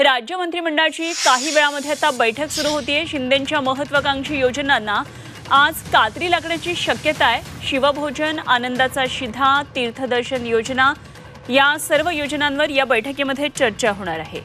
राज्य मंत्रिमंडळाची काही वेळामध्ये आता बैठक सुरू होतीये। शिंदेंच्या महत्त्वाकांक्षी योजनांना आज कात्री लागण्याची शक्यता आहे। शिवभोजन, आनंदाचा शिधा, तीर्थदर्शन योजना या सर्व योजनांवर या बैठकीमध्ये चर्चा होणार आहे।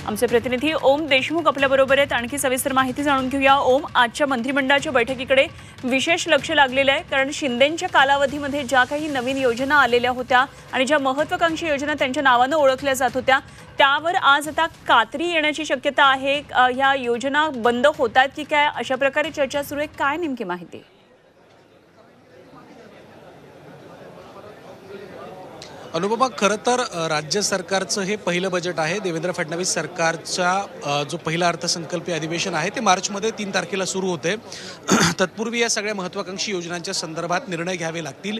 आमचे प्रतिनिधी ओम देशमुख आपल्याबरोबर आहेत। आणखी सविस्तर माहिती जाणून घेऊया। ओम, आजच्या मंत्रिमंडळाच्या बैठकीकडे विशेष लक्ष लागलेलं आहे, कारण शिंदेंच्या कालावधीमध्ये ज्या काही नवीन योजना आलेल्या होत्या आणि ज्या महत्त्वाकांक्षी योजना त्यांच्या नावाने ओळखल्या जात होत्या त्यावर आज आता कात्री येण्याची शक्यता आहे। या योजना बंद होतात की काय, अशा प्रकारे चर्चा सुरू आहे। काय नेमकी माहिती? अनुपमा, खरं तर राज्य सरकारचं हे पहिलं बजेट आहे। देवेंद्र फडणवीस सरकारचा जो पहिला अर्थसंकल्पीय अधिवेशन आहे ते मार्चमध्ये 3 तारखेला सुरू होते। तत्पूर्वी या सगळ्या महत्त्वाकांक्षी योजनांच्या संदर्भात निर्णय घ्यावे लागतील।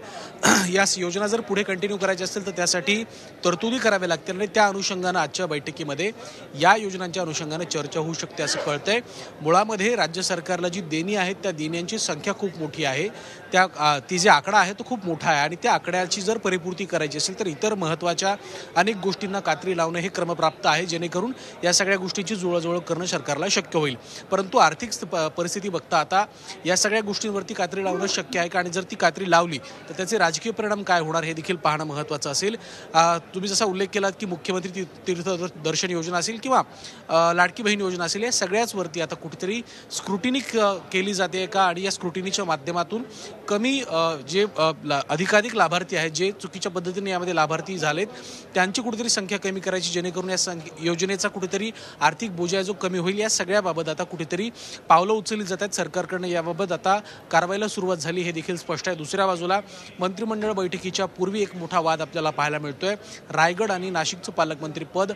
या योजना जर पुढे कंटिन्यू करायच्या असतील तर त्यासाठी तरतुदी कराव्या लागतील आणि त्या अनुषंगाने आजच्या बैठकीमध्ये या योजनांच्या अनुषंगाने चर्चा होऊ शकते असं कळतंय। मुळामध्ये राज्य सरकारला जी देणी आहेत त्या देण्यांची संख्या खूप मोठी आहे। ती जे आकडा आहे तो खूप मोठा आहे आणि त्या आकड्याची जर परिपूर्ती करायची असेल तर इतर महत्त्वाच्या अनेक गोष्टींना कात्री लावणे हे क्रमप्राप्त आहे, जेणेकरून या सगळ्या गोष्टींची जुळवाजुळव करणं सरकारला शक्य होईल। परंतु आर्थिक परिस्थिती बघता आता या सगळ्या गोष्टींवरती कात्री लावणं शक्य आहे का, आणि जर ती कात्री लावली तर त्याचे राजकीय परिणाम काय होणार हे देखील पाहणं महत्त्वाचं असेल। तुम्ही जसा उल्लेख केलात की मुख्यमंत्री तीर्थदर्शन योजना असेल किंवा लाडकी बहीण योजना असेल, या सगळ्याच वरती आता कुठेतरी स्क्रुटिनी केली जाते का, आणि या स्क्रुटिनीच्या माध्यमातून कमी जे अधिकाधिक लाभार्थी आहेत, जे चुकीच्या पद्धतीने यामध्ये लाभार्थी झालेत, त्यांची कुठेतरी संख्या कमी करायची, जेणेकरून या योजनेचा कुठेतरी आर्थिक बोजा जो कमी होईल। या सगळ्याबाबत आता कुठेतरी पावलं उचलली जातात सरकारकडनं। याबाबत आता कारवाईला सुरुवात झाली हे देखील स्पष्ट आहे। दुसऱ्या बाजूला मंत्रिमंडळ बैठकीच्या पूर्वी एक मोठा वाद आपल्याला पाहायला मिळतोय। रायगड आणि नाशिकचं पालकमंत्री पद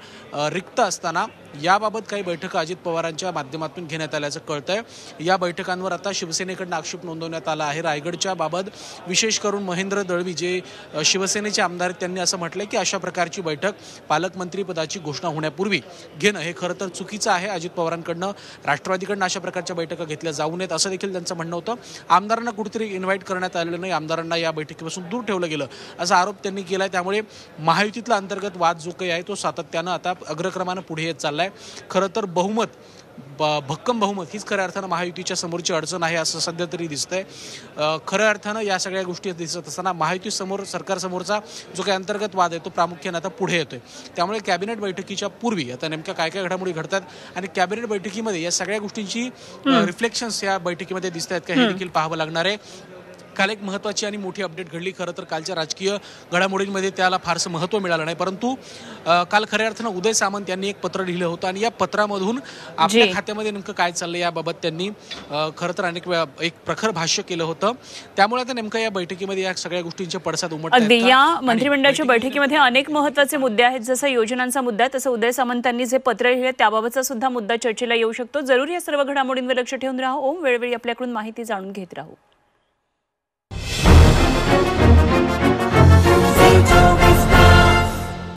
रिक्त असताना याबाबत काही बैठका अजित पवारांच्या माध्यमातून घेण्यात आल्याचं कळतंय। या बैठकांवर आता शिवसेनेकडून आक्षेप नोंदवण्यात आला आहे। रायगडच्या बाबत विशेष करून महेंद्र दळवी जे शिवसेनेचे आमदार, त्यांनी असं म्हटलंय की अशा प्रकारची बैठक पालकमंत्री पदाची घोषणा होण्यापूर्वी घेणं हे खरं तर चुकीचं आहे। अजित पवारांकडनं, राष्ट्रवादीकडनं अशा प्रकारच्या बैठका घेतल्या जाऊ नयेत असं देखील त्यांचं म्हणणं होतं। आमदारांना कुठेतरी इन्व्हाइट करण्यात आलेलं नाही, आमदारांना या बैठकीपासून दूर ठेवलं गेलं असा आरोप त्यांनी केलाय। त्यामुळे महायुतीतला अंतर्गत वाद जो काही आहे तो सातत्यानं आता अग्रक्रमानं पुढे येत चाललाय। खरं तर भक्कम बहुमत हीच खऱ्या अर्थानं महायुतीच्या समोरची अडचण आहे असं सध्या तरी दिसतंय। खऱ्या अर्थानं या सगळ्या गोष्टी दिसत असताना महायुती समोर, सरकारसमोरचा जो काही अंतर्गत वाद आहे तो प्रामुख्याने आता पुढे येतोय। त्यामुळे कॅबिनेट बैठकीच्या पूर्वी आता नेमक्या काय काय घडामोडी घडतात आणि कॅबिनेट बैठकीमध्ये या सगळ्या गोष्टींची रिफ्लेक्शन्स या बैठकीमध्ये दिसत आहेत का हे देखील पाहावं लागणार आहे। काल एक महत्त्वाची आणि मोठी अपडेट घडली। खरं तर कालच्या राजकीय घडामोडींमध्ये त्याला फारसं महत्त्व मिळालं नाही, परंतु काल खऱ्या अर्थानं उदय सामंत यांनी एक पत्र लिहिलं होतं आणि या पत्रामधून आपल्या खात्यामध्ये नेमकं काय चाललंय याबाबत त्यांनी खरं तर अनेक वेळा एक प्रखर भाष्य केलं होतं। त्यामुळे आता नेमकं या बैठकीमध्ये या सगळ्या गोष्टींचे पडसाद उमटतात। अगदी या मंत्रिमंडळाच्या बैठकीमध्ये अनेक महत्त्वाचे मुद्दे आहेत। जसं योजनांचा मुद्दा आहे, तसं उदय सामंतांनी जे पत्र लिहिले त्याबाबतचा सुद्धा मुद्दा चर्चेला येऊ शकतो। जरूर या सर्व घडामोडींवर लक्ष ठेवून राहा ओम, वेळोवेळी आपल्याकडून माहिती जाणून घेत राहू।